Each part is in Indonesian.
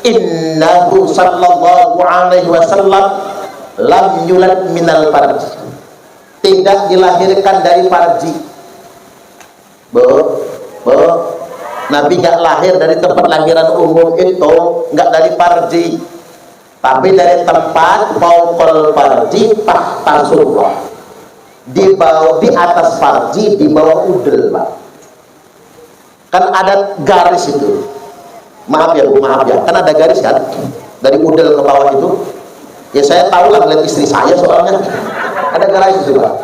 innahu sallallahu alaihi wasallam lam yulad minal farji, tidak dilahirkan dari farji. Nabi nggak lahir dari tempat lahiran umum itu, nggak dari farji, tapi dari tempat fauqal farji tahta surah, di bawah, di atas farji, di bawah udel, Pak. Kan ada garis itu, maaf ya Bu, maaf ya, kan ada garis kan dari udel ke bawah itu. Ya saya tahu lah, ngeliat istri saya soalnya ada garis itu, Pak.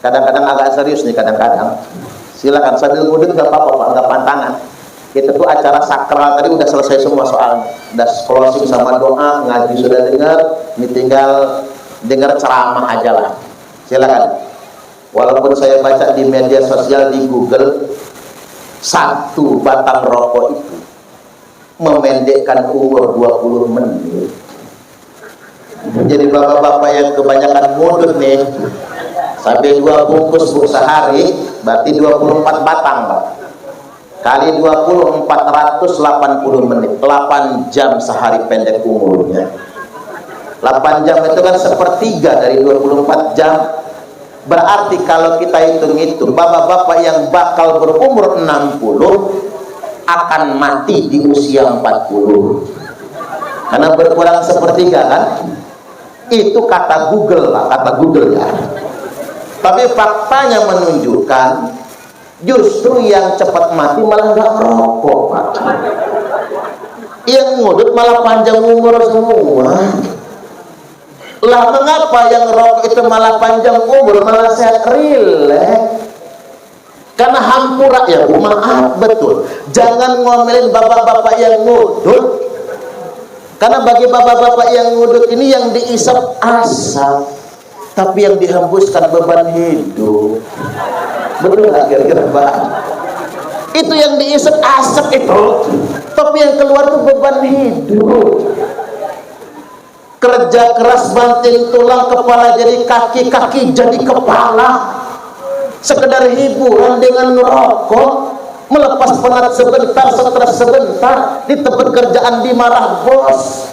Kadang-kadang agak serius nih, kadang-kadang. Silakan sambil ngudut nggak apa-apa, Pak, nggak pantangan. Kita tuh acara sakral tadi udah selesai semua soalnya, udah closing sama doa, ngaji sudah dengar, ini tinggal dengar ceramah aja lah. Silakan. Walaupun saya baca di media sosial, di Google, satu batang rokok itu memendekkan umur 20 menit. Jadi bapak-bapak yang kebanyakan mudut nih, sampai 2 bungkus Bu sehari, berarti 24 batang, Pak. Kali 20, 480 menit, 8 jam sehari pendek umurnya. 8 jam itu kan sepertiga dari 24 jam. Berarti kalau kita hitung-hitung, bapak-bapak yang bakal berumur 60 akan mati di usia 40. Karena berkurang sepertiga kan? Itu kata Google lah, kata Google ya. Tapi faktanya menunjukkan justru yang cepat mati malah nggak merokok, Pak. Yang ngudut malah panjang umur semua. Lah mengapa yang rokok itu malah panjang umur, malah sehat, rileks? Karena hampura ya Bu, maaf betul. Jangan ngomelin bapak-bapak yang ngudut. Karena bagi bapak-bapak yang ngudut ini yang diisap asap, tapi yang dihembuskan beban hidup. Betul nggak kira-kira, Pak? Itu yang diisap asap itu, tapi yang keluar itu beban hidup. Kerja keras banting tulang, kepala jadi kaki, kaki jadi kepala. Sekedar hiburan dengan ngerokok, melepas penat sebentar, stres sebentar, di tempat kerjaan dimarah bos,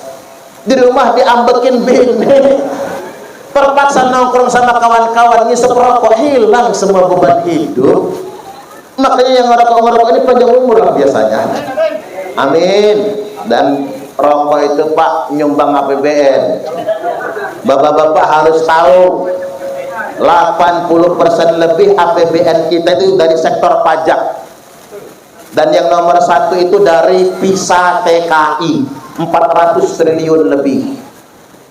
di rumah diambekin bini, terpaksa nongkrong sama kawan-kawan, ngisep rokok, hilang semua beban hidup. Makanya yang ngerokok-ngerokok ini panjang umur lah biasanya. Amin. Dan rokok itu Pak nyumbang APBN. Bapak-bapak harus tahu 80% lebih APBN kita itu dari sektor pajak. Dan yang nomor 1 itu dari visa TKI 400 triliun lebih.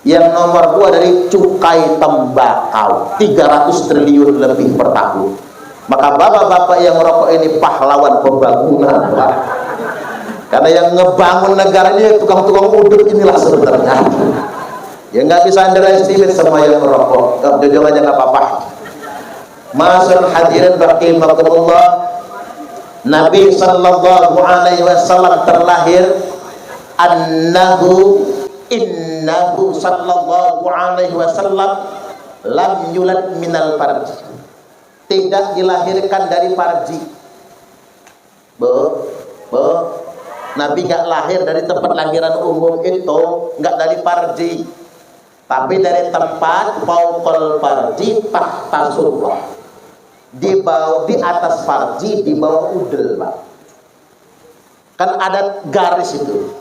Yang nomor 2 dari cukai tembakau 300 triliun lebih per tahun. Maka bapak-bapak yang merokok ini pahlawan pembangunan, Pak. Karena yang ngebangun negara ini tukang-tukang udut inilah sebenarnya. Ya nggak bisa underestimate sama yang merokok. Jujur aja nggak apa-apa. Masyaallah hadirin rahimakumullah. Nabi sallallahu alaihi wasallam terlahir innahu sallallahu alaihi wasallam lam yulad minal farji, tidak dilahirkan dari farji. Nabi nggak lahir dari tempat lahiran umum itu, nggak dari farji, tapi dari tempat fauqal farji tahta surah, di bawah, di atas farji, di bawah udel, Pak. Kan ada garis itu,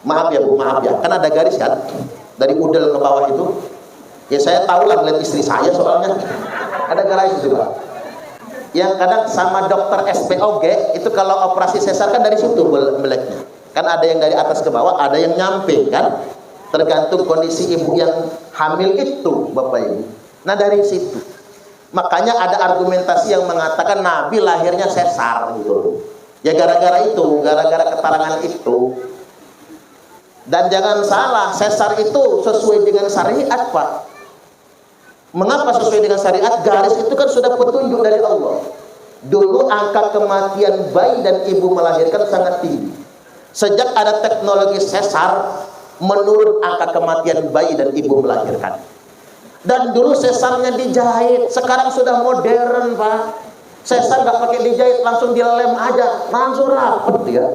maaf ya Bu, maaf ya, kan ada garis kan dari udel ke bawah itu. Ya saya tahu lah, ngeliat istri saya soalnya ada garis itu, Pak. Yang kadang sama dokter SPOG itu kalau operasi sesar kan dari situ meleknya. Kan ada yang dari atas ke bawah, ada yang nyampe kan, tergantung kondisi ibu yang hamil itu, Bapak Ibu. Nah dari situ makanya ada argumentasi yang mengatakan Nabi lahirnya sesar gitu. Ya gara-gara itu, gara-gara keterangan itu. Dan jangan salah, sesar itu sesuai dengan syariat, Pak. Mengapa sesuai dengan syariat? Garis itu kan sudah petunjuk dari Allah. Dulu angka kematian bayi dan ibu melahirkan sangat tinggi. Sejak ada teknologi sesar, menurun angka kematian bayi dan ibu melahirkan. Dan dulu sesarnya dijahit, sekarang sudah modern Pak. Sesar nggak pakai dijahit, langsung dilem aja, langsung rapet dia,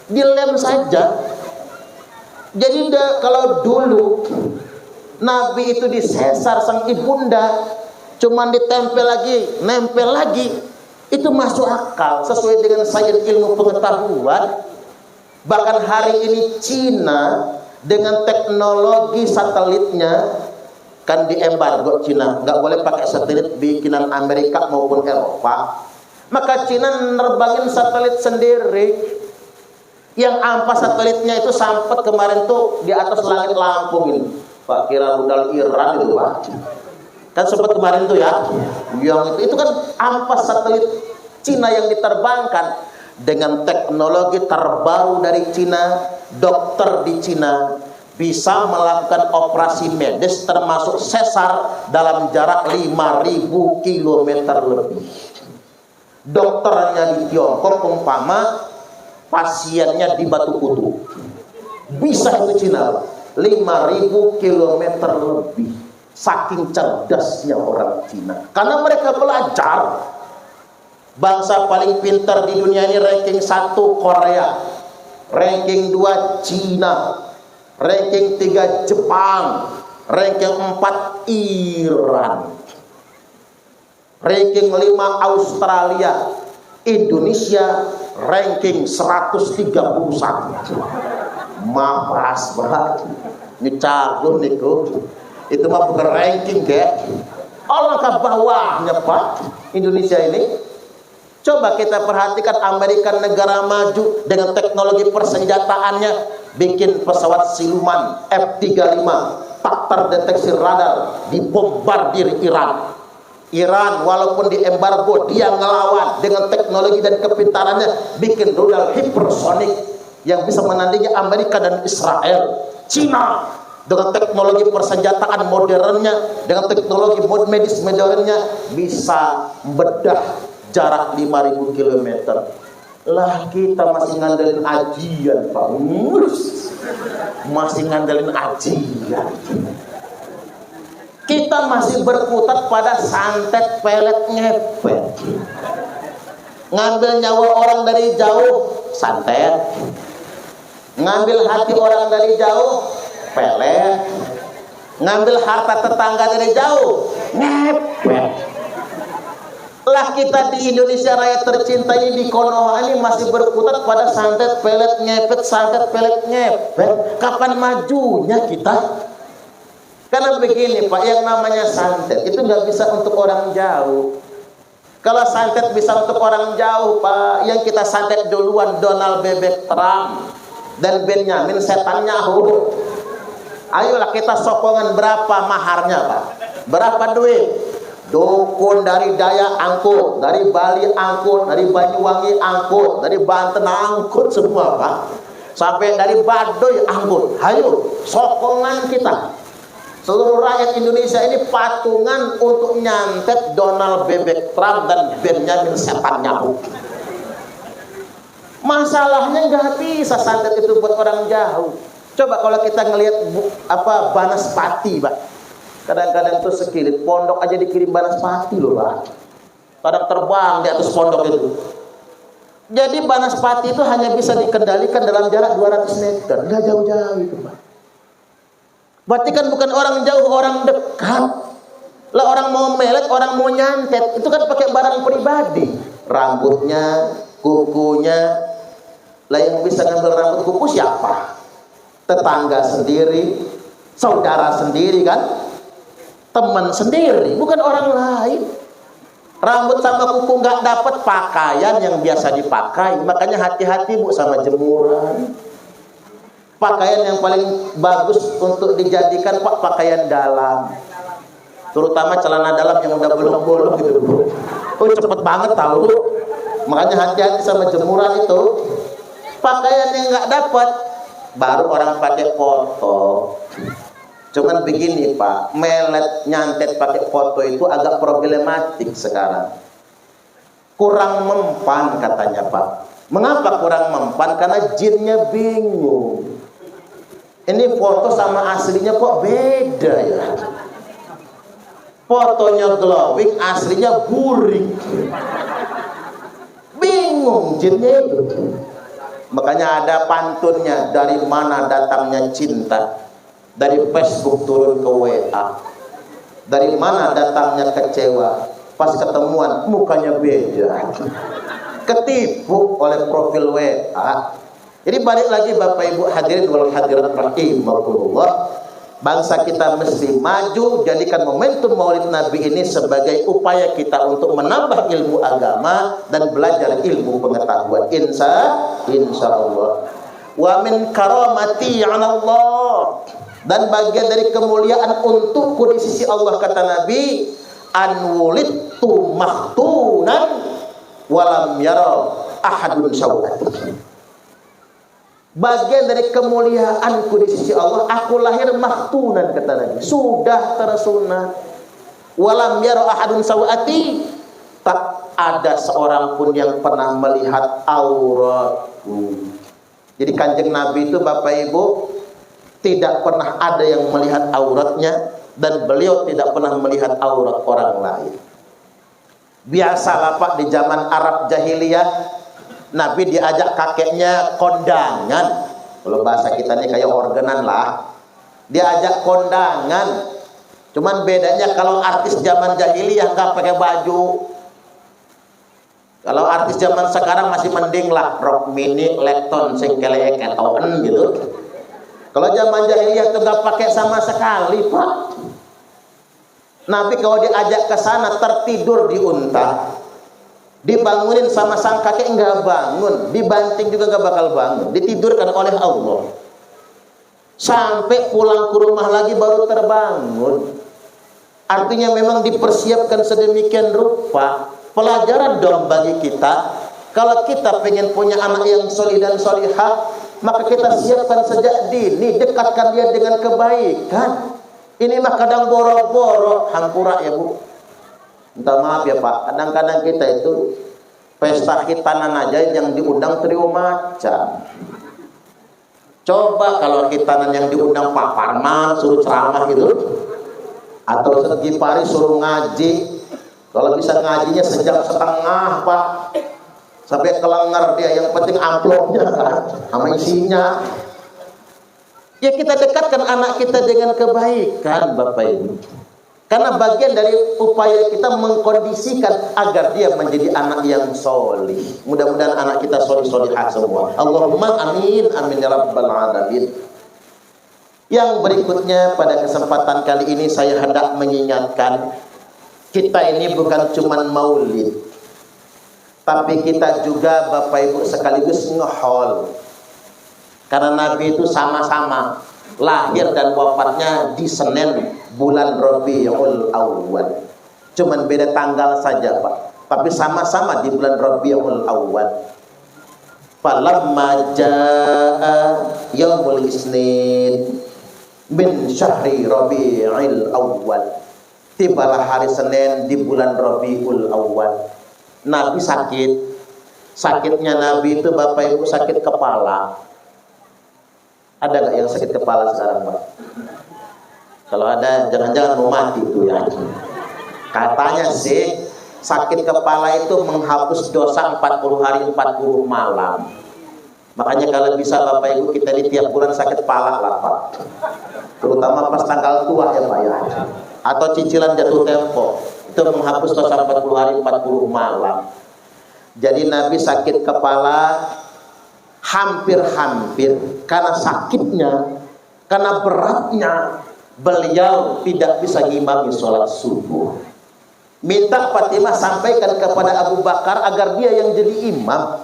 dilem saja. Jadi kalau dulu Nabi itu disesar sang ibunda, cuman ditempel lagi, nempel lagi, itu masuk akal sesuai dengan sains ilmu pengetahuan. Bahkan hari ini Cina dengan teknologi satelitnya, kan diembargo Cina, nggak boleh pakai satelit bikinan Amerika maupun Eropa. Maka Cina nerbangin satelit sendiri, yang ampas satelitnya itu sampai kemarin tuh di atas langit Lampung ini. Pak, kira rudal Iran itu Pak, kan sempat kemarin tuh ya, yang itu kan ampas satelit Cina yang diterbangkan dengan teknologi terbaru dari Cina. Dokter di Cina bisa melakukan operasi medis termasuk sesar dalam jarak 5.000 km lebih. Dokternya di Tiongkok umpama pasiennya di Batu Kutu, bisa itu Cina 5.000 km lebih. Saking cerdasnya orang Cina, karena mereka belajar. Bangsa paling pintar di dunia ini ranking 1 Korea, ranking 2 Cina, ranking 3 Jepang, ranking 4 Iran, ranking 5 Australia, Indonesia ranking 131. Mapas banget. Ini cagur niku. Itu mah bukan ranking kayak. Alangkah bawahnya Pak Indonesia ini. Coba kita perhatikan Amerika, negara maju dengan teknologi persenjataannya, bikin pesawat siluman F-35 tak terdeteksi radar, dibombardir Iran. Iran walaupun diembargo, dia ngelawan dengan teknologi dan kepintarannya, bikin rudal hipersonik yang bisa menandingi Amerika dan Israel. Cina dengan teknologi persenjataan modernnya, dengan teknologi medis modernnya, bisa membedah jarak 5.000 km. Lah kita masih ngandelin ajian Pak, masih ngandelin ajian. Kita masih berkutat pada santet, pelet, ngepet. Ngambil nyawa orang dari jauh, santet. Ngambil hati orang dari jauh, pelet. Ngambil harta tetangga dari jauh, ngepet. Lah kita di Indonesia Raya tercinta ini, di Konoha ini masih berkutat pada santet, pelet, ngepet, santet, pelet, ngepet. Kapan majunya kita? Karena begini Pak, yang namanya santet itu nggak bisa untuk orang jauh. Kalau santet bisa untuk orang jauh Pak, yang kita santet duluan Donald Bebek Trump dan Benjamin Setan Nyahu. Ayolah kita sokongan, berapa maharnya Pak? Berapa duit? Dukun dari Dayak angkut, dari Bali angkut, dari Banyuwangi angkut, dari Banten angkut semua Pak, sampai dari Baduy angkut. Ayo sokongan kita, seluruh rakyat Indonesia ini patungan untuk nyantet Donald Bebek Trump dan Benjamin Setan Nyahu. Masalahnya nggak bisa santet itu buat orang jauh. Coba kalau kita ngelihat Banaspati Pak, kadang-kadang tuh sekilit pondok aja dikirim Banaspati loh Pak. Kadang terbang di atas pondok itu. Jadi Banaspati itu hanya bisa dikendalikan dalam jarak 200 meter, nggak jauh-jauh itu Pak. Berarti kan bukan orang jauh, orang dekat. Lah orang mau melet, orang mau nyantet, itu kan pakai barang pribadi. Rambutnya, kukunya. Lah yang bisa ngambil rambut kuku siapa? Tetangga sendiri, saudara sendiri kan? Teman sendiri, bukan orang lain. Rambut sama kuku nggak dapat, pakaian yang biasa dipakai. Makanya hati-hati Bu sama jemuran. Pakaian yang paling bagus untuk dijadikan Pak, pakaian dalam, terutama celana dalam yang udah bolong-bolong gitu Bu. Oh cepet banget tahu. Makanya hati-hati sama jemuran itu. Pakaian yang nggak dapat, baru orang pakai foto. Cuman begini Pak, melet nyantet pakai foto itu agak problematik sekarang. Kurang mempan katanya Pak. Mengapa kurang mempan? Karena jinnya bingung. Ini foto sama aslinya kok beda ya. fotonya glowing, aslinya burik. Bingung jinnya itu. Makanya ada pantunnya, dari mana datangnya cinta? Dari Facebook turun ke WA. Dari mana datangnya kecewa? Pas ketemuan mukanya beda. Ketipu oleh profil WA. Jadi balik lagi Bapak Ibu hadirin wal hadirat rahimakumullah. Bangsa kita mesti maju, jadikan momentum Maulid Nabi ini sebagai upaya kita untuk menambah ilmu agama dan belajar ilmu pengetahuan. Insya Allah. Wa min karamati 'ala Allah, dan bagian dari kemuliaan untukku di sisi Allah, kata Nabi, an wulidtu mahtunan walam yara ahadun sawati. Bagian dari kemuliaanku di sisi Allah, aku lahir mahtunan, kata Nabi, sudah tersunat. Walam yara ahadun sawati, tak ada seorang pun yang pernah melihat auratku. Jadi kanjeng Nabi itu Bapak Ibu tidak pernah ada yang melihat auratnya, dan beliau tidak pernah melihat aurat orang lain. Biasalah Pak, di zaman Arab jahiliyah Nabi diajak kakeknya kondangan. Kalau bahasa kita ini kayak organan lah. Diajak kondangan. Cuman bedanya kalau artis zaman jahiliyah nggak pakai baju. Kalau artis zaman sekarang masih mending lah, rok mini, lekton, singkele, ketoen gitu. Kalau zaman jahiliyah tuh nggak pakai sama sekali Pak. Nabi kalau diajak ke sana tertidur di unta. Dibangunin sama sang kakek enggak bangun, dibanting juga enggak bakal bangun, ditidurkan oleh Allah. Sampai pulang ke rumah lagi baru terbangun. Artinya memang dipersiapkan sedemikian rupa. Pelajaran dong bagi kita, kalau kita pengen punya anak yang solih dan solihah, maka kita siapkan sejak dini, dekatkan dia dengan kebaikan. Ini mah kadang boro-boro, hampura ya Bu. Minta maaf ya Pak, kadang-kadang kita itu pesta khitanan aja yang diundang trio macam. Coba kalau khitanan yang diundang Pak Parman suruh ceramah gitu, atau Segi Pari suruh ngaji. Kalau bisa ngajinya sejam setengah Pak, sampai kelengar dia, yang penting amplopnya kan, sama isinya. Ya kita dekatkan anak kita dengan kebaikan Bapak Ibu. Karena bagian dari upaya kita mengkondisikan agar dia menjadi anak yang solih. Mudah-mudahan anak kita solih-solihah semua. Allahumma amin, amin ya rabbal alamin. Yang berikutnya pada kesempatan kali ini saya hendak mengingatkan, kita ini bukan cuman maulid, tapi kita juga Bapak Ibu sekaligus ngehol. Karena Nabi itu sama-sama lahir dan wafatnya di Senin bulan Rabiul Awal. Cuman beda tanggal saja Pak, tapi sama-sama di bulan Rabiul Awal. Falamma jaa yaumul isnin min syahri Rabiul Awal. Tibalah hari Senin di bulan Rabiul Awal. Nabi sakit. Sakitnya Nabi itu Bapak Ibu sakit kepala. Ada nggak yang sakit kepala sekarang Pak? Kalau ada, jangan-jangan mau mati itu ya. Katanya sih sakit kepala itu menghapus dosa 40 hari 40 malam. Makanya kalau bisa Bapak Ibu kita di tiap bulan sakit kepala lah Pak. Terutama pas tanggal tua ya Pak ya. Atau cicilan jatuh tempo, itu menghapus dosa 40 hari 40 malam. Jadi Nabi sakit kepala hampir-hampir karena sakitnya, karena beratnya, beliau tidak bisa ngimami sholat subuh. Minta Fatimah sampaikan kepada Abu Bakar agar dia yang jadi imam.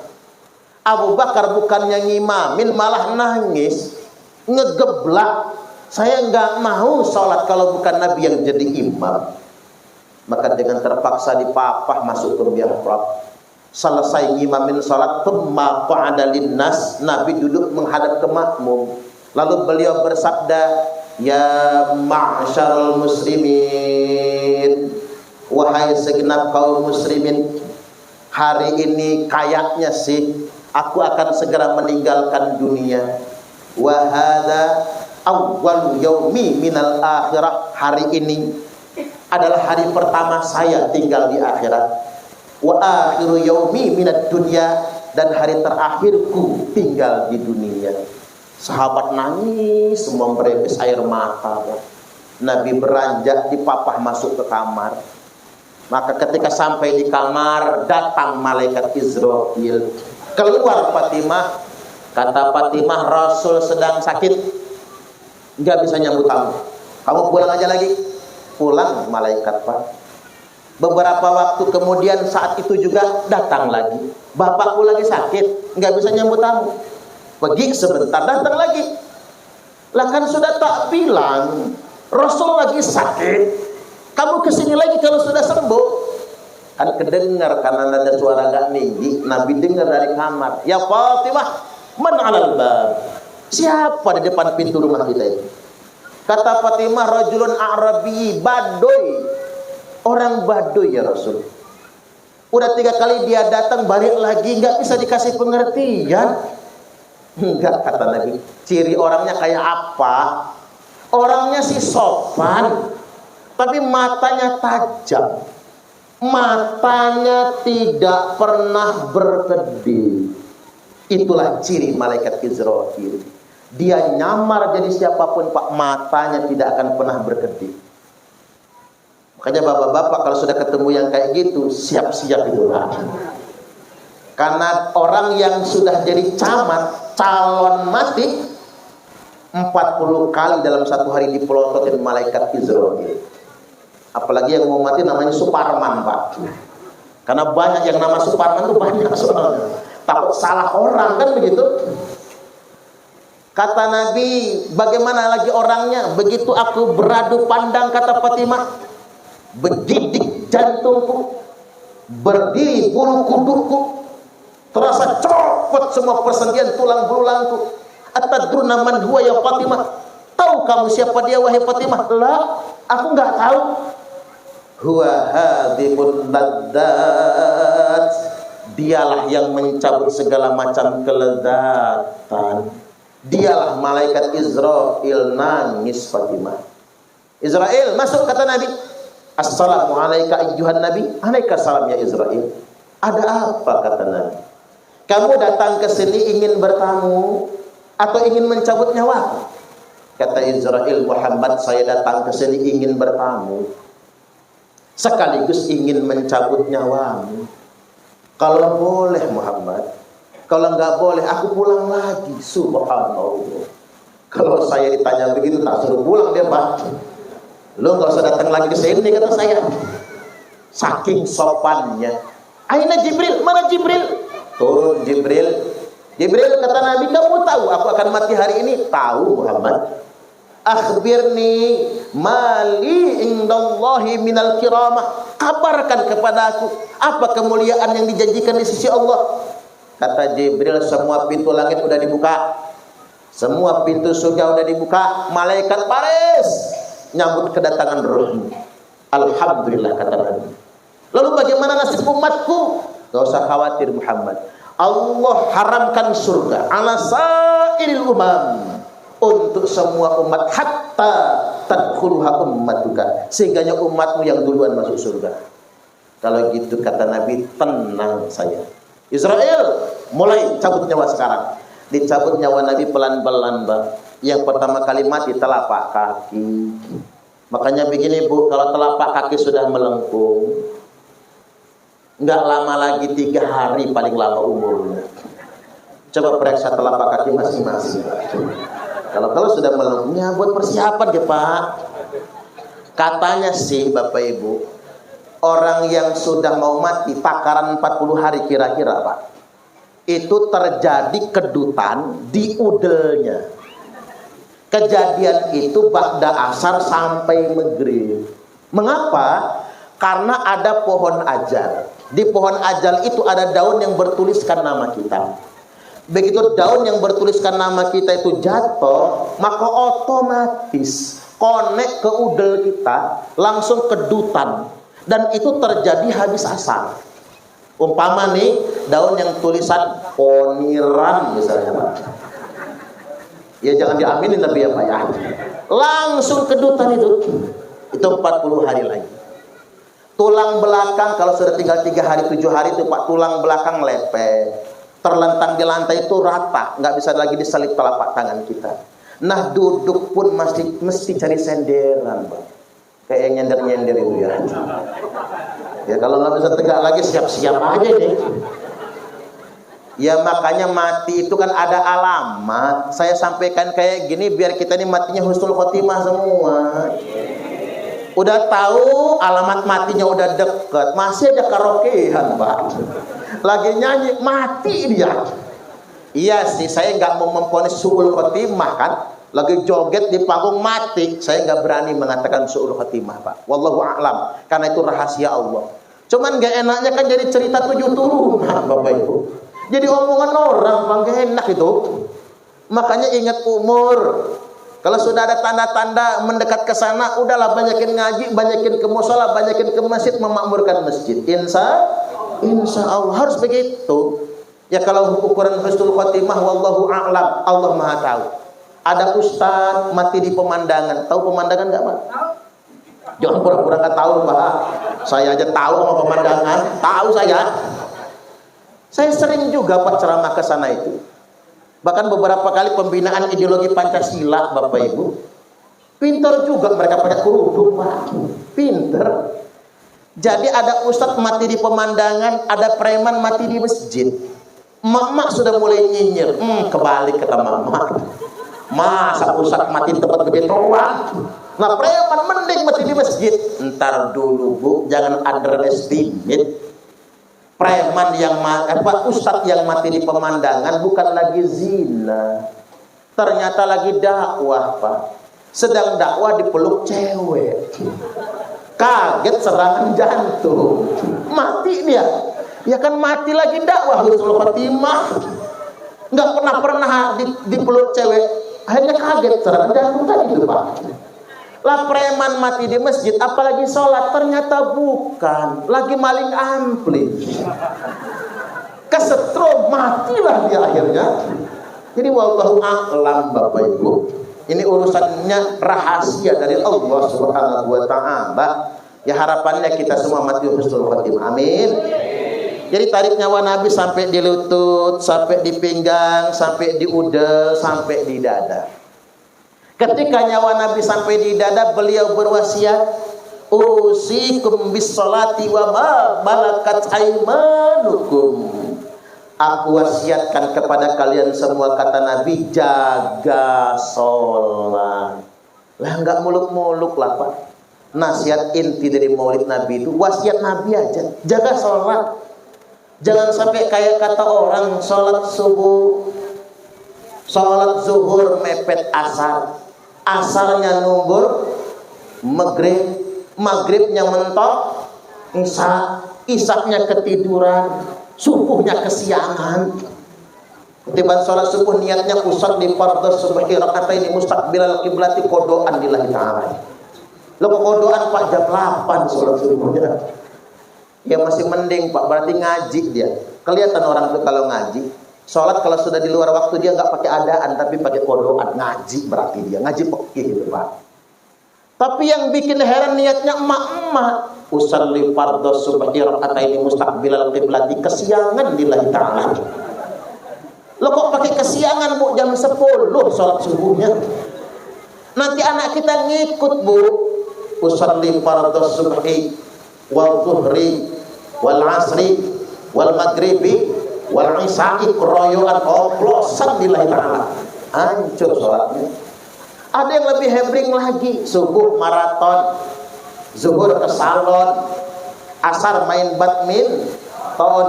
Abu Bakar bukannya ngimamin, malah nangis, ngegeblak. Saya nggak mau sholat kalau bukan Nabi yang jadi imam. Maka dengan terpaksa dipapah masuk ke mihrab. Selesai ngimamin sholat, thumma qa'ada linnas, Nabi duduk menghadap ke makmum. Lalu beliau bersabda, ya ma'syarul muslimin, wahai segenap kaum muslimin, hari ini kayaknya sih aku akan segera meninggalkan dunia. Wa hadza awwal yaumi minal akhirah, hari ini adalah hari pertama saya tinggal di akhirat. Wa akhiru yaumi minad dunya, dan hari terakhirku tinggal di dunia. Sahabat nangis, semua merebes air mata. Nabi beranjak dipapah masuk ke kamar. Maka ketika sampai di kamar, datang malaikat Israfil. Keluar Fatimah. Kata Fatimah, Rasul sedang sakit, nggak bisa nyambut kamu. Kamu pulang aja lagi. Pulang malaikat, Pak. Beberapa waktu kemudian saat itu juga datang lagi. Bapakku lagi sakit, nggak bisa nyambut kamu. Pergi sebentar, datang lagi. Lah kan sudah tak bilang, Rasul lagi sakit, kamu kesini lagi kalau sudah sembuh. Kan kedengar karena ada suara gak tinggi. Nabi dengar dari kamar, ya Fatimah, man alal bab. Siapa di depan pintu rumah kita ini? Kata Fatimah, rajulun a'rabi, badoy. Orang badoy ya Rasul. Udah 3 kali dia datang, balik lagi, nggak bisa dikasih pengertian. Enggak, kata Nabi. Ciri orangnya kayak apa? Orangnya sih sopan, tapi matanya tajam. Matanya tidak pernah berkedip. Itulah ciri malaikat Israfil. Dia nyamar jadi siapapun, Pak, matanya tidak akan pernah berkedip. Makanya bapak-bapak kalau sudah ketemu yang kayak gitu, siap-siap itu lah. Karena orang yang sudah jadi camat, calon mati, 40 kali dalam satu hari dipelototin malaikat Israfil. Apalagi yang mau mati namanya Suparman, Pak. Karena banyak yang nama Suparman itu banyak soalnya. Takut salah orang, kan begitu. Kata Nabi, bagaimana lagi orangnya? Begitu aku beradu pandang, kata Fatimah, bergidik jantungku, berdiri bulu kuduku, terasa copot semua persendian tulang belulangku. Atadruna man huwa ya Fatimah? Tahu kamu siapa dia wahai Fatimah? Lah, aku nggak tahu. Huwa hadibun laddat. Dialah yang mencabut segala macam kelezatan. Dialah malaikat Israfil. Nangis Fatimah. Israel masuk, kata Nabi. Assalamu alayka ayyuhan nabi. Alaika salam ya Israel. Ada apa, kata Nabi? Kamu datang ke sini ingin bertamu atau ingin mencabut nyawa? Kata Israel, Muhammad, saya datang ke sini ingin bertamu sekaligus ingin mencabut nyawamu. Kalau boleh Muhammad, kalau enggak boleh aku pulang lagi. Subhanallah. Kalau saya ditanya begitu tak suruh pulang dia, Pak. Lu enggak usah datang lagi ke sini, kata saya. Saking sopannya. Aina Jibril, mana Jibril? Turun Jibril. Jibril, kata Nabi, kamu tahu aku akan mati hari ini? Tahu Muhammad. Akhbirni mali indallahi minal kiramah. Kabarkan kepada aku apa kemuliaan yang dijanjikan di sisi Allah. Kata Jibril, semua pintu langit udah dibuka, semua pintu surga udah dibuka. Malaikat baris nyambut kedatangan ruh. Alhamdulillah, kata Nabi. Lalu bagaimana nasib umatku? Gak usah khawatir Muhammad. Allah haramkan surga ala sairil umam, untuk semua umat, hatta tadkhuluha ummatuka, sehingganya umatmu yang duluan masuk surga. Kalau gitu, kata Nabi, tenang saya. Israel mulai cabut nyawa sekarang. Dicabut nyawa Nabi pelan-pelan, Bang. Yang pertama kali mati telapak kaki. Makanya begini Bu, kalau telapak kaki sudah melengkung, nggak lama lagi 3 hari paling lama umurnya. Coba periksa telapak kaki masing-masing. Kalau sudah melengkungnya buat persiapan ya Pak. Katanya sih Bapak Ibu, orang yang sudah mau mati takaran 40 hari kira-kira Pak, itu terjadi kedutan di udelnya. Kejadian itu ba'da asar sampai maghrib. Mengapa? Karena ada pohon ajal. Di pohon ajal itu ada daun yang bertuliskan nama kita. Begitu daun yang bertuliskan nama kita itu jatuh, maka otomatis konek ke udel kita, langsung kedutan. Dan itu terjadi habis asar. Umpama nih daun yang tulisan poniran misalnya Pak, ya jangan diaminin tapi ya Pak ya, langsung kedutan itu 40 hari lagi. Tulang belakang kalau sudah tinggal 3 hari 7 hari itu Pak, tulang belakang lepek, terlentang di lantai itu rata, nggak bisa lagi diselip telapak tangan kita. Nah duduk pun mesti cari senderan Pak, kayak nyender-nyender itu ya. Ya kalau nggak bisa tegak lagi siap-siap aja deh. Ya makanya mati itu kan ada alamat. Saya sampaikan kayak gini biar kita ini matinya husnul khotimah semua. Udah tahu alamat matinya udah deket, masih aja karaokean Pak. Lagi nyanyi mati dia. Iya sih, saya nggak mau memponis su'ul khotimah kan. Lagi joget di panggung mati, saya nggak berani mengatakan su'ul khotimah Pak. Wallahu a'lam, karena itu rahasia Allah. Cuman nggak enaknya kan jadi cerita 7 turunan Bapak Ibu. Jadi omongan orang Pak, nggak enak itu. Makanya ingat umur. Kalau sudah ada tanda-tanda mendekat ke sana, udahlah banyakin ngaji, banyakin ke mushola, banyakin ke masjid, memakmurkan masjid. Insya Allah harus begitu. Ya kalau ukuran husnul khotimah wallahu a'lam, Allah Maha tahu. Ada ustaz mati di pemandangan. Tahu pemandangan enggak, Pak? Jangan pura-pura enggak tahu, Pak. Saya aja tahu sama pemandangan, tahu saya. Saya sering juga Pak ceramah ke sana itu. Bahkan beberapa kali pembinaan ideologi Pancasila, Bapak Ibu. Pinter juga mereka pakai kerudung, Pak. Pinter. Jadi ada ustadz mati di pemandangan, ada preman mati di masjid. Mak-mak sudah mulai nyinyir. Kebalik kata mak-mak. Masa ustadz mati di tempat gede doang? Nah preman mending mati di masjid. Ntar dulu Bu, jangan underestimate. Preman yang ustadz yang mati di pemandangan bukan lagi zina, ternyata lagi dakwah Pak. Sedang dakwah dipeluk cewek, kaget serangan jantung, mati dia. Ya kan mati lagi dakwah husnul khotimah, nggak pernah dipeluk cewek, akhirnya kaget serangan jantung tadi itu Pak. Lah preman mati di masjid, apalagi sholat, ternyata bukan, lagi maling ampli, kesetrum, matilah dia akhirnya. Jadi wallahu a'lam Bapak Ibu, ini urusannya rahasia dari Allah Subhanahu wa ta'ala. Ya harapannya kita semua mati husnul khotimah, amin. Jadi tarik nyawa Nabi sampai di lutut, sampai di pinggang, sampai di udel, sampai di dada. Ketika nyawa Nabi sampai di dada, beliau berwasiat, usikum bis sholati wa ma malakat aimanukum. Aku wasiatkan kepada kalian semua, kata Nabi, jaga sholat. Lah enggak muluk-muluk lah Pak. Nasihat inti dari maulid Nabi itu wasiat Nabi aja, jaga sholat. Jangan sampai kayak kata orang sholat subuh, sholat zuhur mepet asar, asarnya nunggur maghrib, maghribnya mentok isya, isyaknya ketiduran, subuhnya kesiangan. Ketiban sholat subuh niatnya usat di fardhu subuhi rakaataini mustaqbilal qiblati, kodoan lillahi ta'ala. Lo kodoan Pak jam 8 sholat subuhnya. Ya masih mending Pak, berarti ngaji dia. Kelihatan orang tuh kalau ngaji, sholat kalau sudah di luar waktu dia nggak pakai adaan tapi pakai kodoan, ngaji berarti dia ngaji pekih gitu Pak. Tapi yang bikin heran niatnya emak-emak, usalli fardhu subhi rakaataini mustaqbilal qiblati, kesiangan lillahi ta'ala. Lo kok pakai kesiangan Bu, jam 10 sholat subuhnya. Nanti anak kita ngikut Bu. Usalli fardhu subhi wal zuhri wal asri wal maghribi wal isya'i, keroyokan oplosan lillahi ta'ala, hancur sholatnya. Ada yang lebih hebring lagi, subuh maraton, zuhur ke salon, asar main badminton,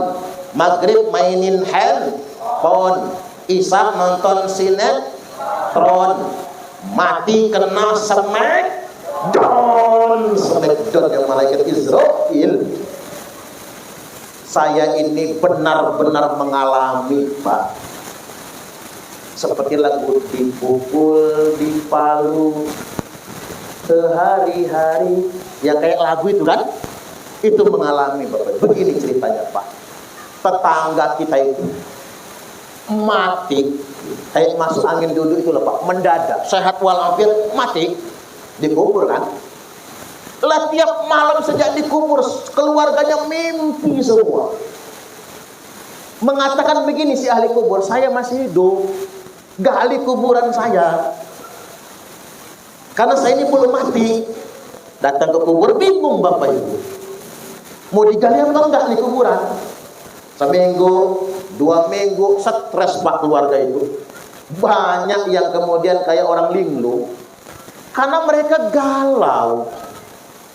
maghrib mainin handphone, isya nonton sinetron, mati kena smackdown yang malaikat Israel. Saya ini benar-benar mengalami Pak, seperti lagu dipukul di palu sehari-hari, yang kayak lagu itu kan, itu mengalami Bapak. Begini ceritanya Pak, tetangga kita itu mati kayak masuk angin dulu itu loh Pak, mendadak sehat walafiat mati, dikubur kan. Lah tiap malam sejak dikubur keluarganya mimpi semua. Mengatakan begini si ahli kubur, saya masih hidup, gali kuburan saya. Karena saya ini belum mati. Datang ke kubur bingung Bapak Ibu. Mau digali apa enggak nih kuburan? Seminggu, 2 minggu, stres Pak keluarga itu. Banyak yang kemudian kayak orang linglung. Karena mereka galau.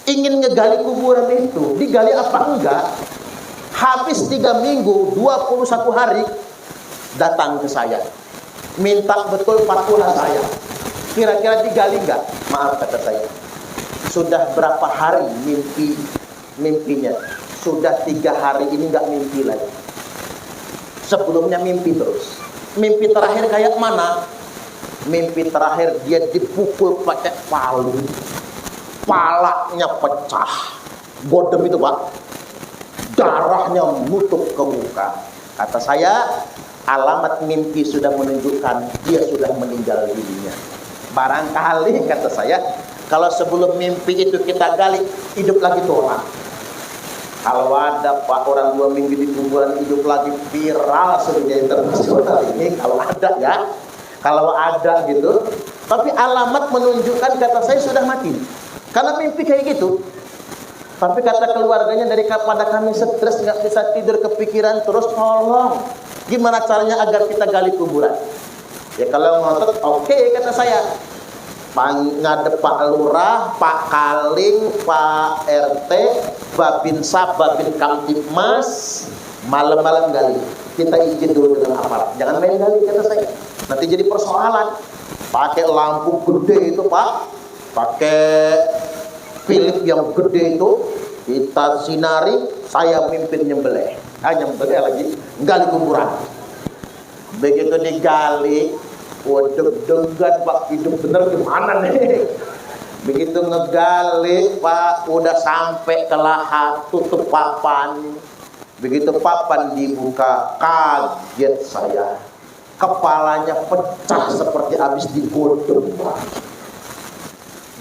Ingin ngegali kuburan itu, digali apa enggak? Habis 3 minggu, 21 hari, datang ke saya, minta betul fatwa saya. Kira-kira digali enggak? Maaf kata saya, sudah berapa hari mimpinya? Sudah 3 hari ini enggak mimpi lagi. Sebelumnya mimpi terus. Mimpi terakhir kayak mana? Mimpi terakhir dia dipukul pakai palu. Palanya pecah, godem itu Pak, darahnya menutup ke muka. Kata saya, alamat mimpi sudah menunjukkan dia sudah meninggal dunia. Barangkali kata saya, kalau sebelum mimpi itu kita gali, hidup lagi tuh orang. Kalau ada Pak orang 2 minggu di kuburan hidup lagi, viral sedunia internasional ini, kalau ada ya, kalau ada gitu. Tapi alamat menunjukkan kata saya sudah mati. Karena mimpi kayak gitu. Tapi kata keluarganya, daripada kami stres nggak bisa tidur, kepikiran terus, tolong gimana caranya agar kita gali kuburan. Ya kalau ngotot oke, kata saya. Ngadep Pak Lurah, Pak Kaling, Pak RT, Babinsa, Babin Kamtipmas, malam-malam gali. Kita izin dulu dengan aparat. Jangan main gali kata saya. Nanti jadi persoalan. Pakai lampu gede itu Pak. Pakai Philip yang gede itu, kita sinari, saya mimpin nyembelih. Nyembelih lagi, gali kuburan. Begitu digali, waduh denggan Pak, hidup bener gimana nih? Begitu ngegali Pak, udah sampai ke lahat, tutup papan. Begitu papan dibuka, kaget saya. Kepalanya pecah seperti habis digodong Pak.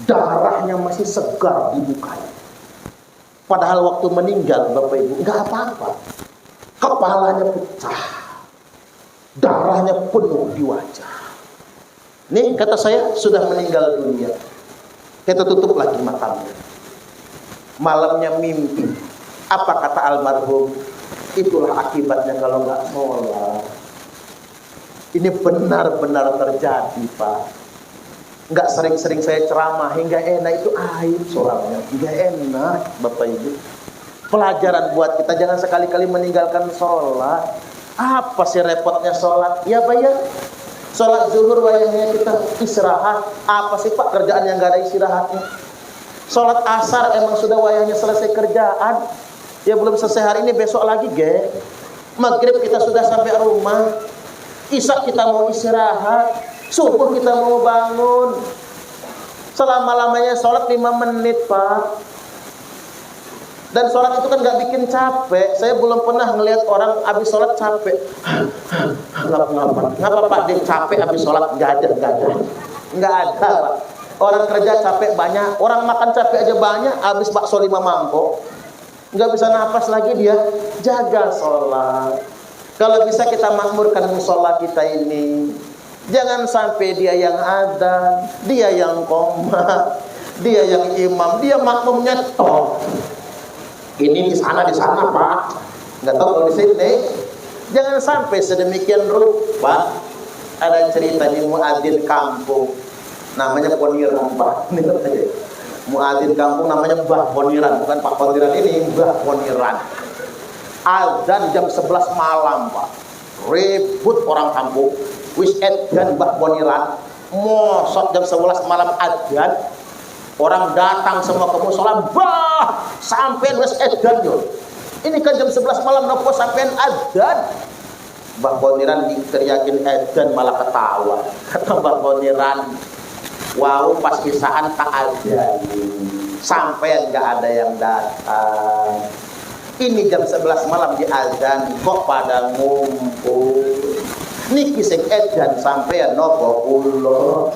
Darahnya masih segar di mukanya. Padahal waktu meninggal Bapak Ibu nggak apa-apa. Kepalanya pecah, darahnya penuh di wajah. Nih kata saya sudah meninggal dunia. Kita tutup lagi makamnya. Malamnya mimpi. Apa kata almarhum? Itulah akibatnya kalau nggak sholat. Ini benar-benar terjadi Pak. Nggak sering-sering saya ceramah hingga enak itu aib sholatnya, hingga enak Bapak Ibu. Pelajaran buat kita, jangan sekali-kali meninggalkan sholat. Apa sih repotnya sholat? Ya Pak ya, sholat zuhur wayahnya kita istirahat. Apa sih Pak kerjaan yang nggak ada istirahatnya? Sholat asar emang sudah wayahnya selesai kerjaan. Ya belum selesai hari ini, besok lagi ge. Maghrib kita sudah sampai rumah. Isya kita mau istirahat. Subuh kita mau bangun. Selama-lamanya sholat 5 menit Pak. Dan sholat itu kan gak bikin capek. Saya belum pernah ngelihat orang habis sholat capek. Ngapa Pak dia capek habis sholat? Gak ada Pak. Orang kerja capek banyak, orang makan capek aja banyak. Habis bakso 5 mangkok, gak bisa napas lagi dia. Jaga sholat. Kalau bisa kita makmurkan musola kita ini. Jangan sampai dia yang adzan, dia yang qomat, dia yang imam, dia makmumnya toh. Ini di sana Pak. Nggak tahu kalau di sini. Jangan sampai sedemikian rupa. Ada cerita di muadzin kampung, namanya Poniran Pak. Muadzin kampung namanya Mbah Poniran, bukan Pak Poniran ini, Mbah Poniran. Adzan jam 11 malam Pak. Ribut orang kampung. Wis edan Mbah Poniran, mosok jam 11 malam adzan, orang datang semua ke musola, bah, sampean wis edan yo. Ini kan jam 11 malam nopo sampean adzan. Mbah Poniran diteriakin edan malah ketawa. Kata Mbah Poniran, wow pas kisaan tak ada. Sampean enggak ada yang datang. Ini jam 11 malam di azan kok pada ngumpul. Niki sing edan sampean nopo kula.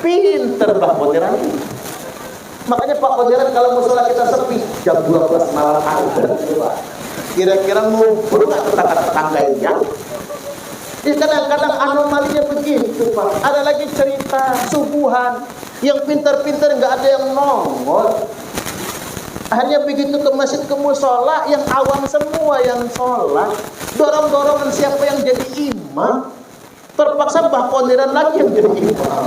Pinter Mbah Poniran. Makanya Pak Pangeran kalau musola kita sepi jam 12 malam ada. Kira-kira ngumpul nggak tetangga-tetangganya? Ya kadang-kadang anomalinya begitu Pak. Ada lagi cerita subuhan yang pintar-pintar nggak ada yang nongol. Hanya begitu ke masjid ke musola yang awam semua yang sholat. Dorong-dorongan siapa yang jadi imam. Terpaksa Mbah Poniran lagi yang jadi imam.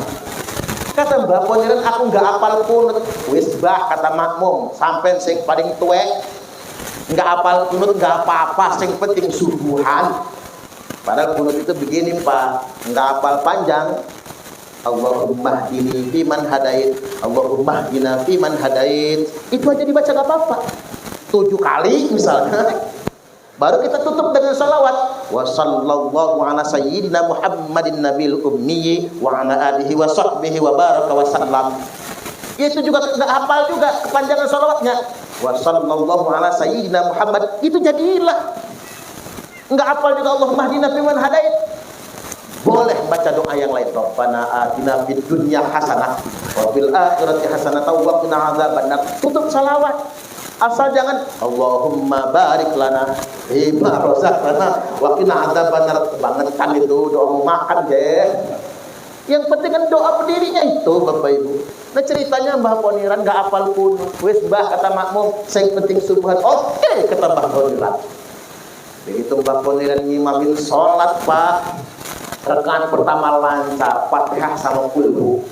Kata Mbah Poniran, aku nggak apal kunut. Wis bah, kata makmum, sampai sing paling tuwek nggak apal kunut nggak apa-apa, sing penting subuhan. Padahal kunut itu begini Pak, nggak apal panjang. Allahumma hdini fiman hadait, Allahumma hdina fiman hadait. Itu aja dibaca gak apa-apa 7 kali misalnya. Baru kita tutup dengan salawat. Wa sallallahu ala sayyidina Muhammadin nabil ummi wa ala alihi wa sahbihi wa baraka wa sallam. Itu juga gak hafal juga kepanjangan salawatnya. Wa sallallahu ala sayyidina Muhammad. Itu jadilah. Enggak hafal juga Allahumma hdina fiman hadait. Boleh baca doa yang lain. Rabbana atina fid dunya hasanah wa fil akhirati hasanah wa qina adzabannar. Tutup salawat. Asal jangan Allahumma barik lana bima razaqtana wa qina adzabannar. Bangetan itu doa mau makan deh. Yang penting kan doa berdirinya itu Bapak Ibu. Nah ceritanya Mbah Poniran enggak hafal pun. Wis Mbah kata makmum, sing penting subuhan. Oke, kata Mbah Poniran. Begitu Mbah Poniran ngimamin salat, Pak. Rakaat pertama lancar, Fatihah sama kulhu.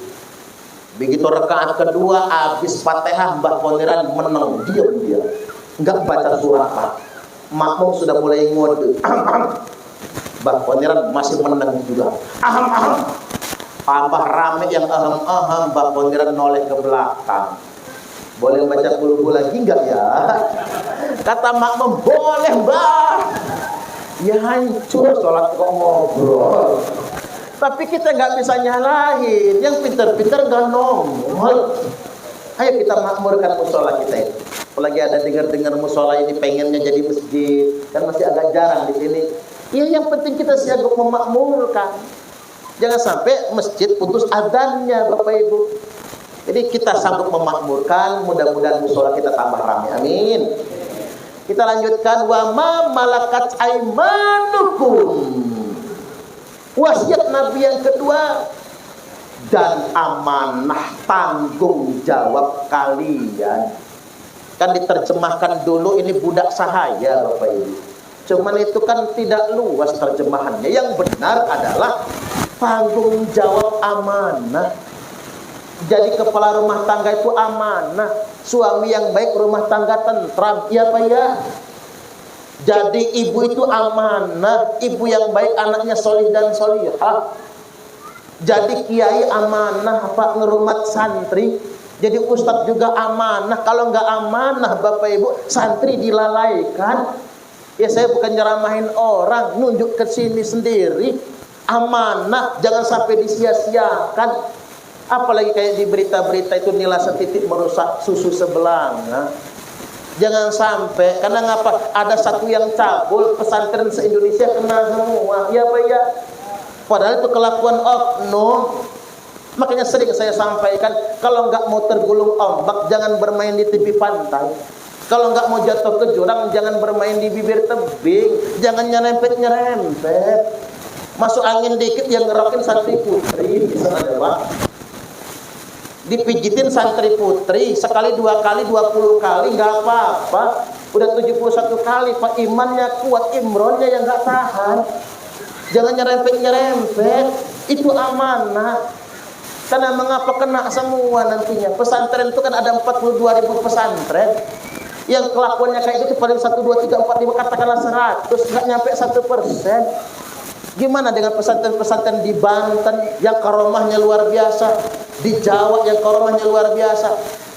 Begitu rakaat kedua habis Fatihah Mbah Poniran meneng, diam dia. Enggak baca surat Pak. Makmum sudah mulai ngode. Mbah Poniran masih meneng juga. Aham. Tambah rame yang aham. Mbah Poniran noleh ke belakang. Boleh baca kulhu lagi enggak ya? Kata makmum, boleh Mbah. Ya hancur sholat kok ngobrol. Tapi kita nggak bisa nyalahin. Yang pintar-pintar nggak nongol. Ayo kita makmurkan musola kita ini. Apalagi ada dengar-dengar musola ini pengennya jadi masjid. Kan masih agak jarang di sini. Ya yang penting kita siap memakmurkan. Jangan sampai masjid putus adzannya Bapak Ibu. Jadi kita sanggup memakmurkan. Mudah-mudahan musola kita tambah ramai. Amin. Kita lanjutkan wa ma malakat aimanukum. Wasiat Nabi yang kedua, dan amanah tanggung jawab kalian. Kan diterjemahkan dulu ini budak sahaya Bapak Ibu. Cuman itu kan tidak luas terjemahannya. Yang benar adalah tanggung jawab amanah. Jadi kepala rumah tangga itu amanah. Suami yang baik rumah tangga tentram. Iya Pak ya. Jadi ibu itu amanah. Ibu yang baik anaknya solih dan solihah. Jadi kiai amanah Pak ngerumat santri. Jadi ustadz juga amanah. Kalau nggak amanah Bapak Ibu, santri dilalaikan. Ya saya bukan nyeramahin orang, nunjuk ke sini sendiri. Amanah jangan sampai disia-siakan. Apalagi kayak di berita-berita itu nilai setitik merusak susu sebelanga. Jangan sampai, karena ngapa ada satu yang cabul, pesantren se-Indonesia kena semua. Ya Pak ya. Padahal itu kelakuan oknum. Makanya sering saya sampaikan, kalau nggak mau tergulung ombak, jangan bermain di tepi pantai. Kalau nggak mau jatuh ke jurang, jangan bermain di bibir tebing. Jangan nyerempet-nyerempet. Masuk angin dikit yang ngerokin santri putri, bisa ada Pak. Dipijitin santri putri sekali 2 kali 20 kali nggak apa-apa. Udah 71 kali Pak, imannya kuat, imronnya yang nggak tahan. Jangan nyerempet-nyerempet. Itu amanah. Karena mengapa kena semua nantinya. Pesantren itu kan ada 42.000 pesantren. Yang kelakuannya kayak gitu paling 1, 2, 3, 4, 5 katakanlah 100, nggak nyampe 1%. Gimana dengan pesantren-pesantren di Banten yang karomahnya luar biasa, di Jawa yang karomahnya luar biasa.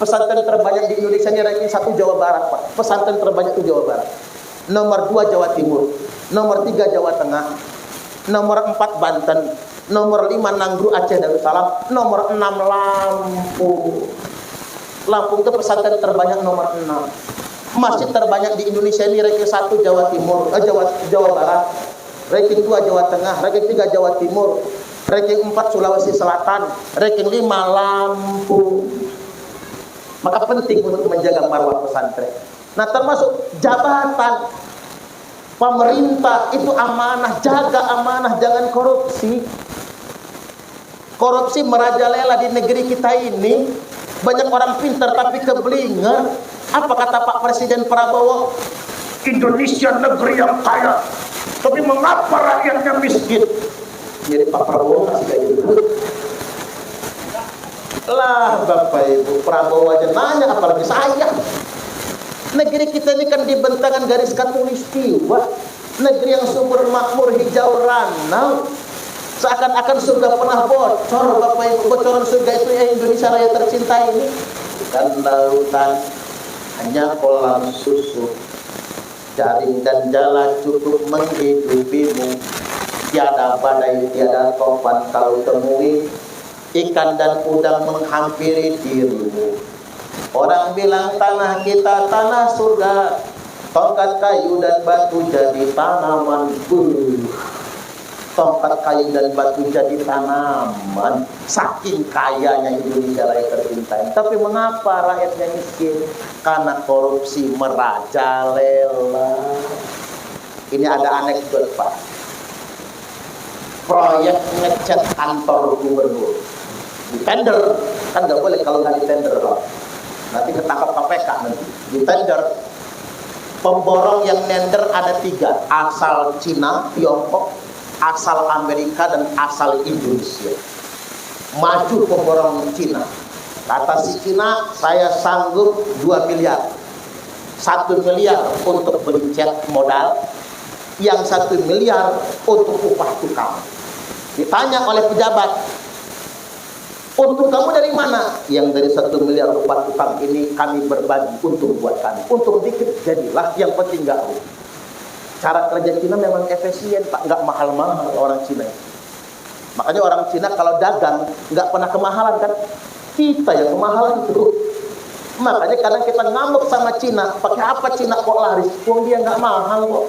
Pesantren terbanyak di Indonesia ini ranking 1 Jawa Barat Pak. Pesantren terbanyak itu Jawa Barat. Nomor 2 Jawa Timur, nomor 3 Jawa Tengah, nomor 4 Banten, nomor 5 Nanggru Aceh Darussalam, nomor 6 Lampung. Lampung itu pesantren terbanyak nomor 6. Masjid terbanyak di Indonesia ini ranking 1 Jawa Timur, Jawa Barat. Ranking 2 Jawa Tengah, ranking 3 Jawa Timur, ranking 4 Sulawesi Selatan, ranking 5 Lampung. Maka penting untuk menjaga marwah pesantren. Nah, termasuk jabatan pemerintah itu amanah, jaga amanah, jangan korupsi. Korupsi merajalela di negeri kita ini. Banyak orang pintar tapi keblinger. Apa kata Pak Presiden Prabowo? Indonesia negeri yang kaya, tapi mengapa rakyatnya miskin? Jadi Pak Prabowo kasih kayak gitu. Lah Bapak Ibu, Prabowo aja nanya, apalagi saya. Negeri kita ini kan dibentangkan garis khatulistiwa, negeri yang subur makmur, hijau ranau, seakan-akan surga pernah bocor. Bapak Ibu, bocoran surga itu ya Indonesia raya tercinta ini. Dan lautan hanya kolam susu, jaring dan jala cukup menghidupimu. Tiada badai, tiada topan kau temui, ikan dan udang menghampiri dirimu. Orang bilang tanah kita tanah surga, tongkat kayu dan batu jadi tanaman. Tongkat kayu dan batu jadi tanaman. Saking kayanya Indonesia raya tercinta. Tapi mengapa rakyatnya miskin? Karena korupsi merajalela. Ini ada anekdot Pak. Proyek ngecat kantor gubernur di tender, kan nggak boleh kalau nggak di tender Pak. Nanti ketangkap KPK nanti. Di tender, pemborong yang nender ada 3, asal Cina, Tiongkok, asal Amerika, dan asal Indonesia. Maju pemborong Cina. Kata si Cina, saya sanggup 2 miliar. 1 miliar untuk beli jet modal, yang 1 miliar untuk upah tukang. Ditanya oleh pejabat, untung kamu dari mana? Yang dari 1 miliar upah tukang ini kami berbagi untung buat kami. Untung dikit jadilah, yang penting nggak rugi. Cara kerja Cina memang efisien Pak, nggak mahal-mahal orang Cina. Makanya orang Cina kalau dagang nggak pernah kemahalan kan? Kita yang kemahalan itu. Makanya kadang kita ngamuk sama Cina, pakai apa Cina kok laris? Uang dia nggak mahal kok.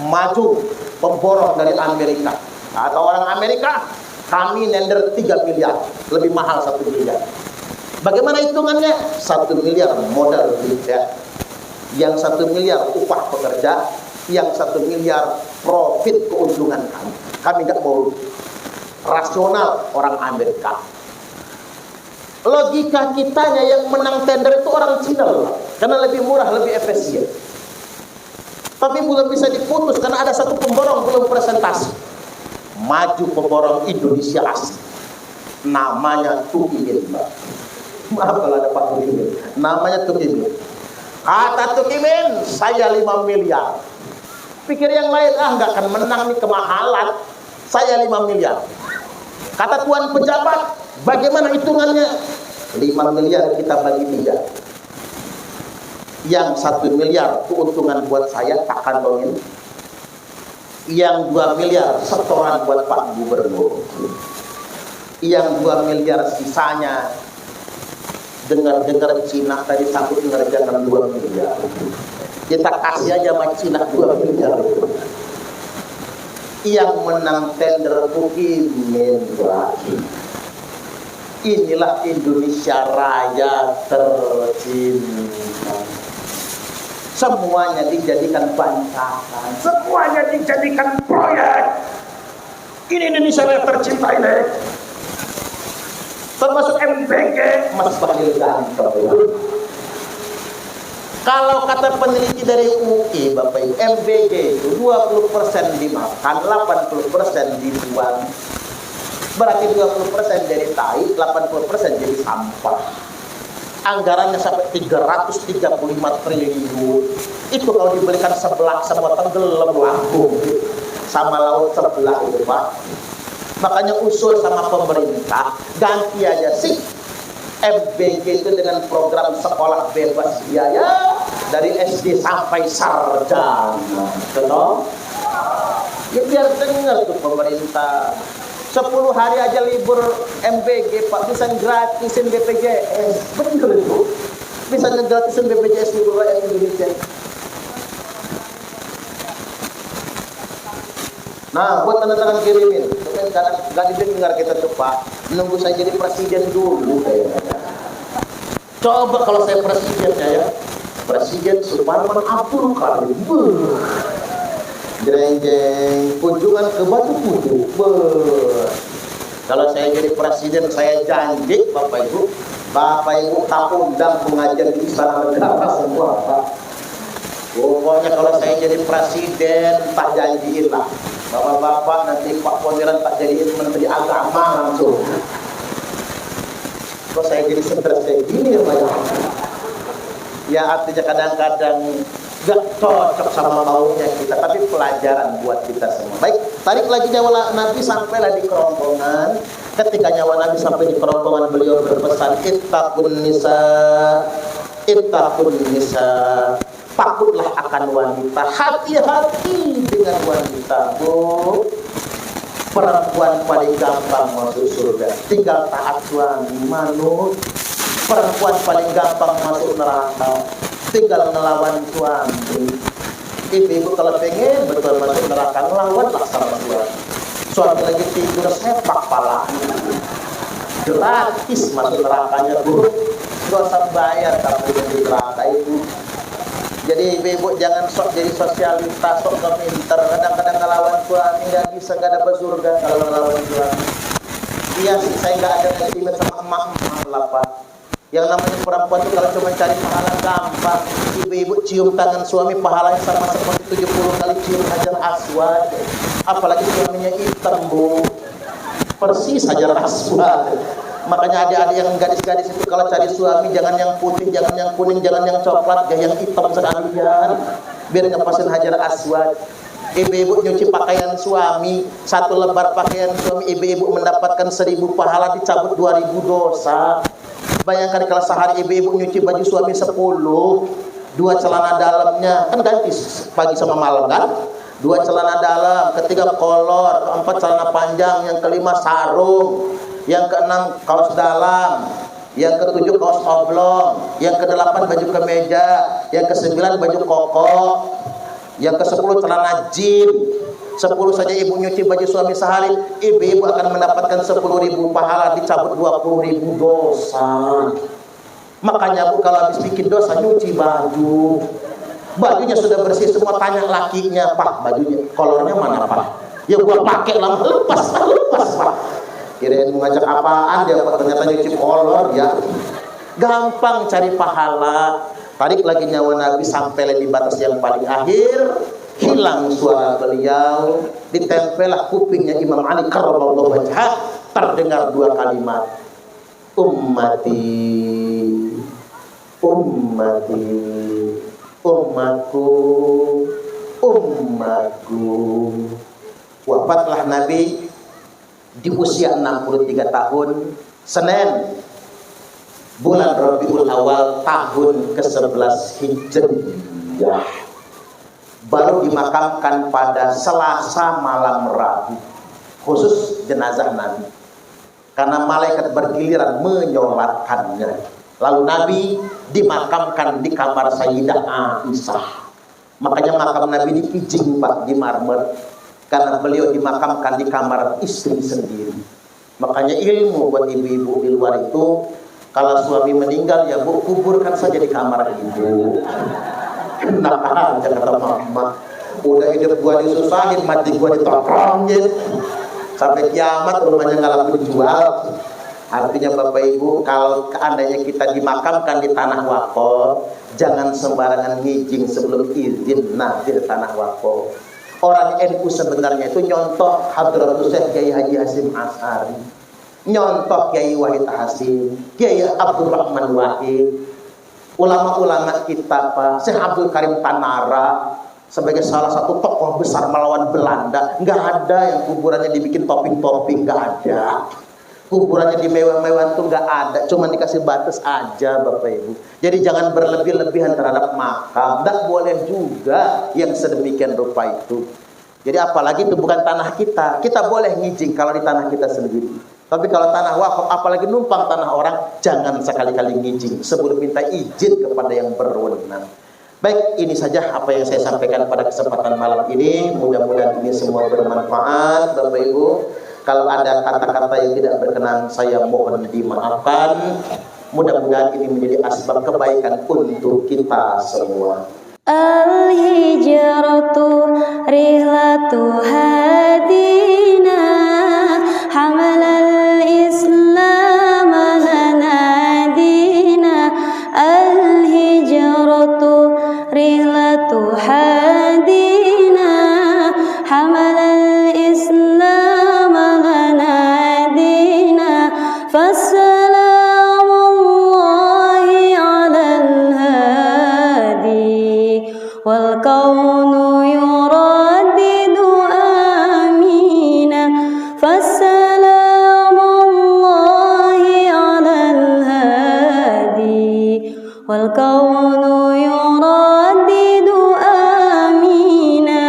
Maju pemborong dari Amerika atau orang Amerika, kami nender 3 miliar, lebih mahal 1 miliar. Bagaimana hitungannya? 1 miliar modal kerja, yang 1 miliar upah pekerja, yang 1 miliar profit keuntungan kami. Kami nggak mau rasional orang Amerika. Logika kitanya yang menang tender itu orang Cina loh, karena lebih murah, lebih efisien. Tapi belum bisa diputus karena ada satu pemborong belum presentasi. Maju pemborong Indonesia asli, namanya Tukimin. Maaf kalau ada Pak Tukimin, namanya Tukimin. Kata Tukimin, saya 5 miliar. Pikir yang lain, nggak akan menang nih, kemahalan. Saya 5 miliar. Kata tuan pejabat, bagaimana hitungannya? 5 miliar kita bagi 3. Yang 1 miliar keuntungan buat saya, tak kantongin. Yang 2 miliar setoran buat Pak Gubernur. Yang 2 miliar sisanya, dengar-dengar Cina tadi sanggup mengerjakan 2 miliar. Kita kasih aja sama Cina 2 miliar. Yang menang tender Tukimin. Inilah Indonesia raya tercinta. Semuanya dijadikan bantahan, semuanya dijadikan proyek. Ini Indonesia raya tercinta ini. Termasuk MBG, Mas Bahlil Ganteng. Kalau kata peneliti dari UI, Bapak Ibu, MBG itu 20% dimakan, 80% dibuang. Berarti 20% jadi tai, 80% jadi sampah. Anggarannya sampai 335 triliun. Itu kalau dibelikan sebelah semua tenggelam lambung sama laut sebelah itu Pak. Makanya usul sama pemerintah, ganti aja sih MBG itu dengan program sekolah bebas biaya dari SD sampai sarjana. Betul? Ya biar dengar tuh pemerintah. 10 hari aja libur MBG Pak, bisa gratisin BPJS. Betul itu. Bisa gratisin BPJS di rakyat Indonesia. Nah, buat tanda tangan kirimin. Tapi kadang nggak didengar kita tuh Pak. Menunggu saya jadi presiden dulu kayaknya. Coba kalau saya presidennya ya, Presiden Suparman Abdul Karim, jeng kunjungan ke Batu Putih. Kalau saya jadi presiden, saya janji Bapak Ibu tak undang pengajian di Istana Negara semua Pak. Pokoknya kalau saya jadi presiden, tak janjiin lah Bapak-bapak nanti Pak Pondiran tak jadiin Menteri Agama langsung. Kalau saya jadi stres kayak gini ya artinya kadang-kadang gak cocok sama maunya kita, tapi pelajaran buat kita semua. Baik, tarik lagi nyawa Nabi sampailah di kerongkongan. Ketika nyawa Nabi sampai di kerongkongan, beliau berpesan, ittaqun nisa, takutlah akan wanita, hati-hati dengan wanita. Bu, perempuan paling gampang masuk surga, tinggal taat suami. Manut, perempuan paling gampang masuk neraka, tinggal ngelawan suami. Ibu-ibu kalau pengen betul masuk neraka, ngelawanlah sama suami. Suami lagi tidur, sepak pala, gratis masuk nerakanya. Bu, gak usah bayar tapi di neraka itu. Jadi ibu-ibu jangan sok jadi sosialita, sok pinter. Kadang-kadang ngelawan suami nggak bisa, nggak dapat surga kalau ngelawan suami. Iya sih, saya nggak ada estimate sama emak-emak lah Pak. Yang namanya perempuan itu kalau cuma cari pahala gampang. Ibu-ibu cium tangan suami, pahalanya sama seperti 70 kali cium hajar aswad. Apalagi suaminya hitam, Bu, persis hajar aswad. Makanya adik-adik yang gadis-gadis itu kalau cari suami, jangan yang putih, jangan yang kuning, jangan yang coklat, yang hitam sekalian, biar ngepasin hajar aswad. Ibu-ibu nyuci pakaian suami, satu lembar pakaian suami, ibu-ibu mendapatkan 1000 pahala, dicabut 2000 dosa. Bayangkan kalau sehari ibu-ibu nyuci baju suami 10, 2 celana dalamnya, kan ganti pagi sama malam kan, 2 celana dalam, ketiga kolor, keempat celana panjang, yang kelima sarung, yang keenam kaos dalam, yang ketujuh kaos oblong, yang kedelapan baju kemeja, yang kesembilan baju koko, yang ke-10 celana jean. 10 saja ibu nyuci baju suami sehari, ibu-ibu akan mendapatkan 10.000 pahala, dicabut 20.000 dosa. Makanya Bu, kalau habis bikin dosa nyuci baju, bajunya sudah bersih semua, tanya lakinya, Pak bajunya kolornya mana Pak? Ya gua pakai lama, lepas Pak. Kirain mau ngajak apaan dia, ternyata nyuci kolor ya. Gampang cari pahala. Tarik lagi nyawa Nabi sampai di batas yang paling akhir, hilang suara beliau, ditempellah kupingnya Imam Ali karramallahu wajhah, terdengar 2 kalimat, ummati, ummati, ummaku, ummaku. Wafatlah Nabi di usia 63 tahun, Senin, bulan Rabiul Awal, tahun ke-11 Hijriah. Baru dimakamkan pada Selasa malam Rabu, khusus jenazah Nabi, karena malaikat bergiliran menyolatkannya. Lalu Nabi dimakamkan di kamar Sayyidah Aisyah. Makanya makam Nabi dipijing Pak, di marmer, karena beliau dimakamkan di kamar istri sendiri. Makanya ilmu buat ibu-ibu di luar itu, kalau suami meninggal ya Bu, kuburkan saja di kamar ibu. Enak aja kata mama, udah hidup gua disusahin, mati gua ditopongin, sampai kiamat rumahnya nggak laku jual. Artinya Bapak Ibu, kalau seandainya kita dimakamkan di tanah wakaf, jangan sembarangan ngijing sebelum izin nadir tanah wakaf. Orang NU sebenarnya itu nyontoh Hadratus Syekh Kiai Haji Hasyim Asy'ari, nyontoh Kiai Wahid Hasyim, Kiai Abdurrahman Wahid, ulama-ulama kita Pak Syekh Abdul Karim Tanara sebagai salah satu tokoh besar melawan Belanda. Nggak ada yang kuburannya dibikin topping-topping, nggak ada. Kuburannya di mewah-mewahan tuh nggak ada, cuma dikasih batas aja Bapak Ibu. Jadi jangan berlebih-lebihan terhadap makam. Nggak boleh juga yang sedemikian rupa itu. Jadi apalagi itu bukan tanah kita, kita boleh ngijing kalau di tanah kita sendiri. Tapi kalau tanah wakaf, apalagi numpang tanah orang, jangan sekali-kali ngijing sebelum minta izin kepada yang berwenang. Baik, ini saja apa yang saya sampaikan pada kesempatan malam ini. Mudah-mudahan ini semua bermanfaat Bapak Ibu. Kalau ada kata-kata yang tidak berkenan, saya mohon dimaafkan. Mudah-mudahan ini menjadi asbab kebaikan untuk kita semua. Al-hijratu rihlatu hadina hamalal islam lana dina. Al-hijratu rihlatu hadina hamalal islam lana dina. Fassalamullahi alal hadi wal kaunu yuraddidu amina. Fassalamullahi alal hadi wal kaunu yuraddidu amina.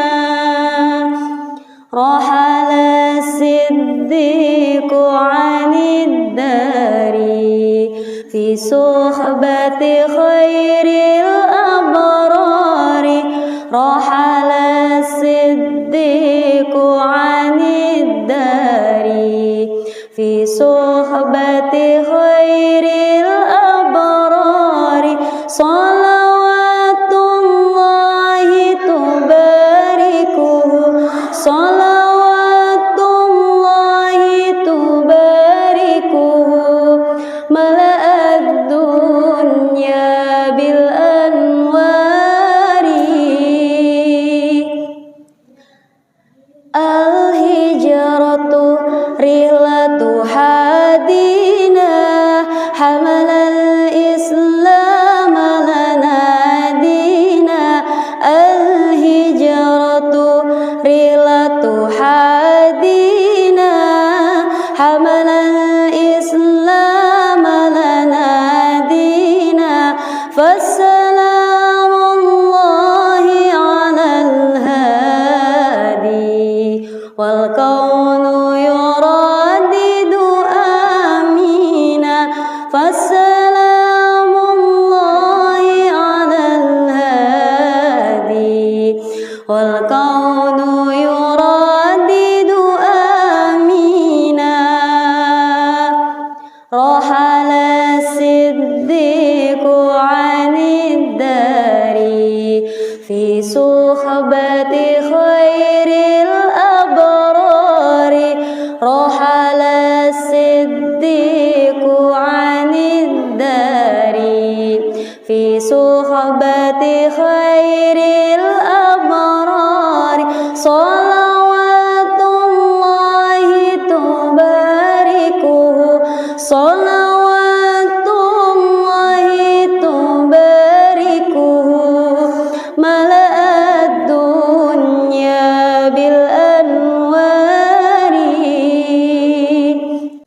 Rahala siddiqu anid dari fi suhbati khairil abrari. Rahala siddiqu anid dari fi suhbati khairil abrari. Salawatullahi tubarikuhu, salawatullahi tubarikuhu, mala'ad dunya bil anwari. Al-hijratu rihlatu hadina hamalal islam lana dina. Al-hijratu rihlatu hadina hamalal islam lana dina. Fassalamullahi alal hadi wal kaunu yuraddidu amina. Fassalamullahi alal hadi wal kaunu yuraddidu amina. Rahala siddiqu anid dari fi suhbati khairil abrari. Rahala siddiqu anid dari fi suhbati khairil abrari. Salawatullahi tubarikuhu, salawatullahi tubarikuhu, mala'ad dunya bil anwari.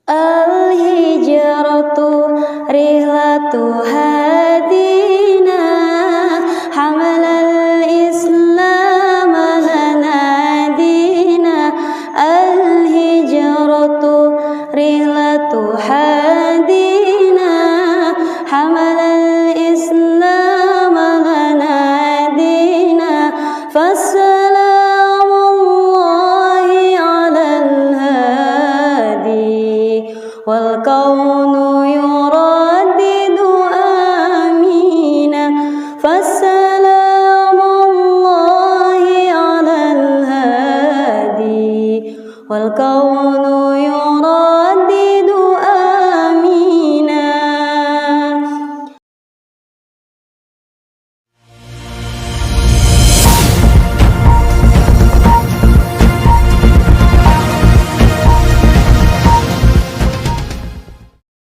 Al-hijratu rihlatu hadina hamalal islam lana dina. Al-hijratu rihlatu hadina hamalal islam lana dina. Fassalamullahi alal hadi wal kaunu yuraddidu amina. Fassalamullahi alal hadi wal kaunu